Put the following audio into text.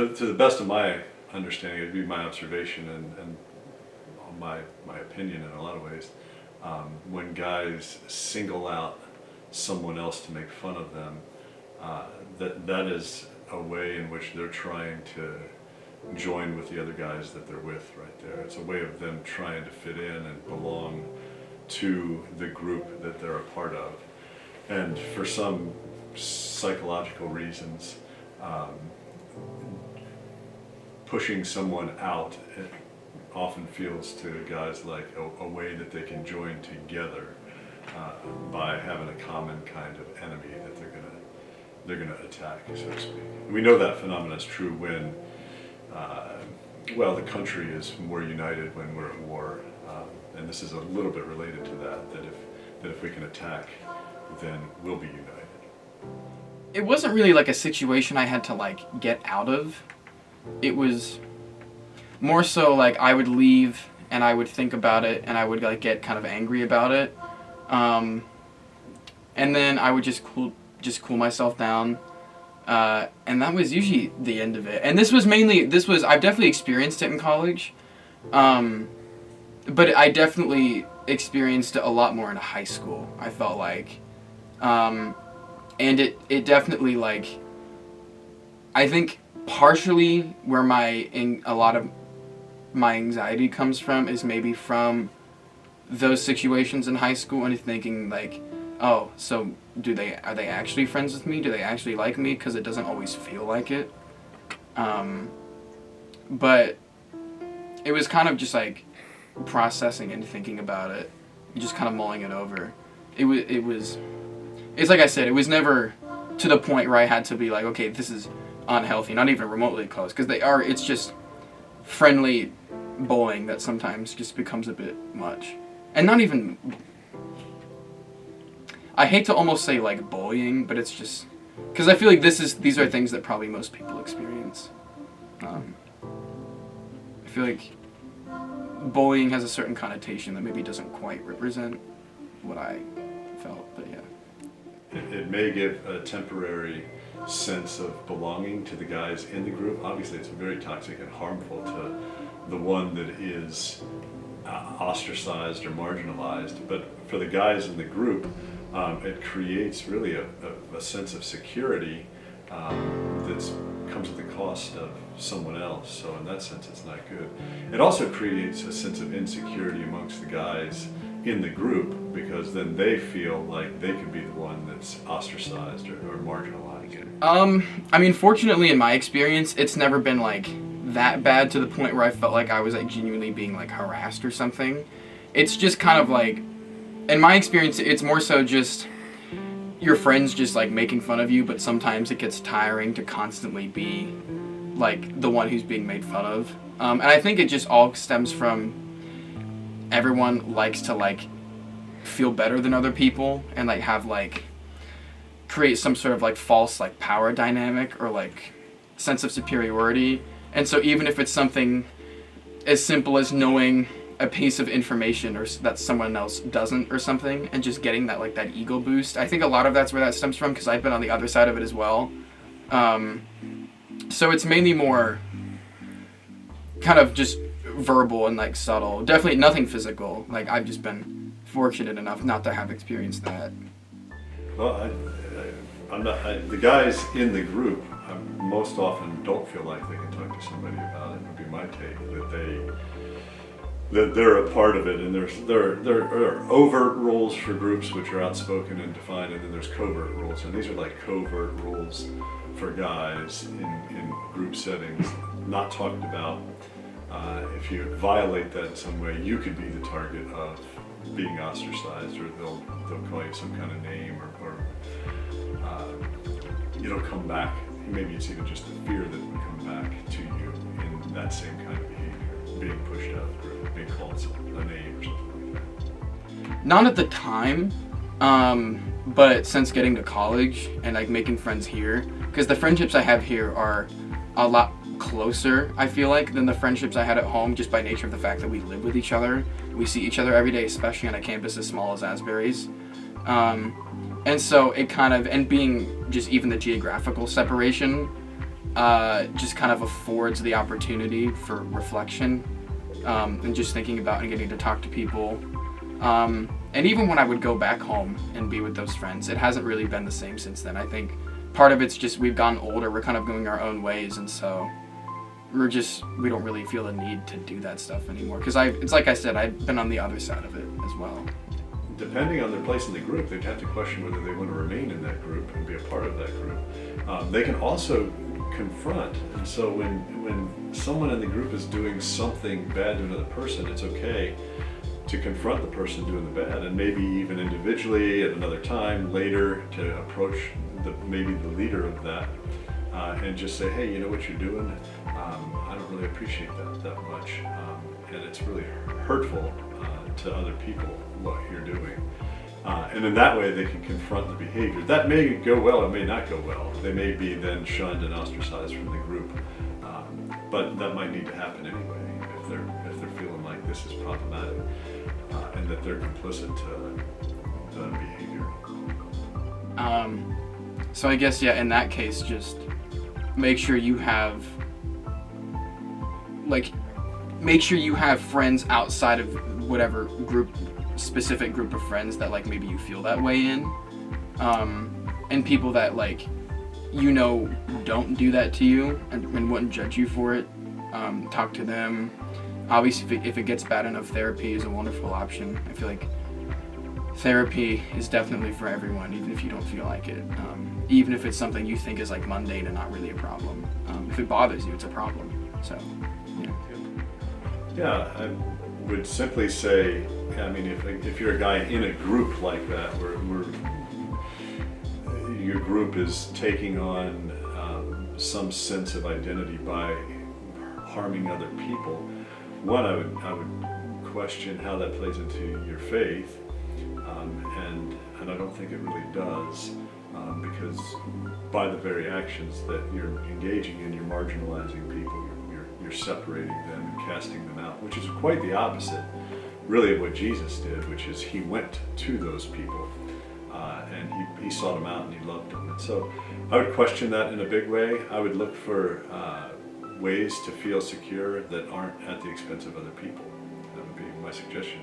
to the best of my understanding, it'd be my observation and my opinion in a lot of ways. When guys single out someone else to make fun of them, that is a way in which they're trying to join with the other guys that they're with right there. It's a way of them trying to fit in and belong to the group that they're a part of. And for some psychological reasons, pushing someone out, it often feels to guys like a way that they can join together by having a common kind of enemy that they're gonna attack, so to speak. We know that phenomenon is true when, the country is more united when we're at war, and this is a little bit related to that if we can attack, then we'll be united. It wasn't really like a situation I had to like get out of. It was more so like I would leave and I would think about it and I would like get kind of angry about it, and then I would just cool myself down, and that was usually the end of it. And I've definitely experienced it in college, but I definitely experienced it a lot more in high school, I felt like. And it definitely, like, I think partially where a lot of my anxiety comes from is maybe from those situations in high school and thinking like, oh, so are they actually friends with me? Do they actually like me? Because it doesn't always feel like it. But it was kind of just like processing and thinking about it, and just kind of mulling it over. It's like I said, it was never to the point where I had to be like, okay, this is unhealthy, not even remotely close, because it's just friendly bullying that sometimes just becomes a bit much. And not even, I hate to almost say like bullying, but it's just, because I feel like these are things that probably most people experience. I feel like bullying has a certain connotation that maybe doesn't quite represent what I felt, but yeah. It may give a temporary sense of belonging to the guys in the group. Obviously, it's very toxic and harmful to the one that is ostracized or marginalized. But for the guys in the group, it creates really a sense of security that comes at the cost of someone else. So in that sense, it's not good. It also creates a sense of insecurity amongst the guys in the group, because then they feel like they could be the one that's ostracized or marginalized. I mean, fortunately in my experience, it's never been like that bad to the point where I felt like I was like genuinely being like harassed or something. It's just kind of like, in my experience, it's more so just your friends just like making fun of you, but sometimes it gets tiring to constantly be like the one who's being made fun of. And I think it just all stems from everyone likes to like feel better than other people and like have like create some sort of like false like power dynamic or like sense of superiority. And so even if it's something as simple as knowing a piece of information or that someone else doesn't or something, and just getting that like that ego boost, I think a lot of that's where that stems from, because I've been on the other side of it as well. So it's mainly more kind of just verbal and like subtle, definitely nothing physical. Like I've just been fortunate enough not to have experienced that. Well, the guys in the group most often don't feel like they can talk to somebody about it. Would be my take, that they're a part of it, and there are overt rules for groups which are outspoken and defined, and then there's covert rules, and these are like covert rules for guys in group settings, not talked about. If you violate that in some way, you could be the target of being ostracized, or they'll call you some kind of name, or it'll come back. Maybe it's even just the fear that would come back to you in that same kind of behavior, being pushed out of the group, being called a name or something like that. Not at the time, but since getting to college and like making friends here, because the friendships I have here are a lot closer, I feel like, than the friendships I had at home, just by nature of the fact that we live with each other. We see each other every day, especially on a campus as small as Asbury's. And so it kind of, and being just even the geographical separation, just kind of affords the opportunity for reflection, and just thinking about and getting to talk to people. And even when I would go back home and be with those friends, it hasn't really been the same since then. I think part of it's just we've gotten older, we're kind of going our own ways, and so we don't really feel the need to do that stuff anymore. Because it's like I said, I've been on the other side of it as well. Depending on their place in the group, they'd have to question whether they want to remain in that group and be a part of that group. They can also confront, and so when someone in the group is doing something bad to another person, it's okay to confront the person doing the bad, and maybe even individually at another time later to approach maybe the leader of that, and just say, hey, you know what you're doing? I don't really appreciate that much, and it's really hurtful to other people what you're doing. And in that way they can confront the behavior. That may go well, it may not go well. They may be then shunned and ostracized from the group, but that might need to happen anyway if they're feeling like this is problematic, and that they're complicit to the behavior. So I guess, yeah, in that case, just make sure you have friends outside of whatever specific group of friends that like maybe you feel that way in, and people that like don't do that to you and wouldn't judge you for it. Talk to them. Obviously, if it gets bad enough, therapy is a wonderful option. I feel like therapy is definitely for everyone, even if you don't feel like it. Even if it's something you think is like mundane and not really a problem. If it bothers you, it's a problem. So, yeah. Yeah, I would simply say, I mean, if you're a guy in a group like that, where your group is taking on some sense of identity by harming other people, one, I would question how that plays into your faith, and I don't think it really does, because by the very actions that you're engaging in, you're marginalizing people, you're separating them and casting them out, which is quite the opposite, really, of what Jesus did, which is he went to those people, and he sought them out and he loved them. And so I would question that in a big way. I would look for ways to feel secure that aren't at the expense of other people. That would be my suggestion.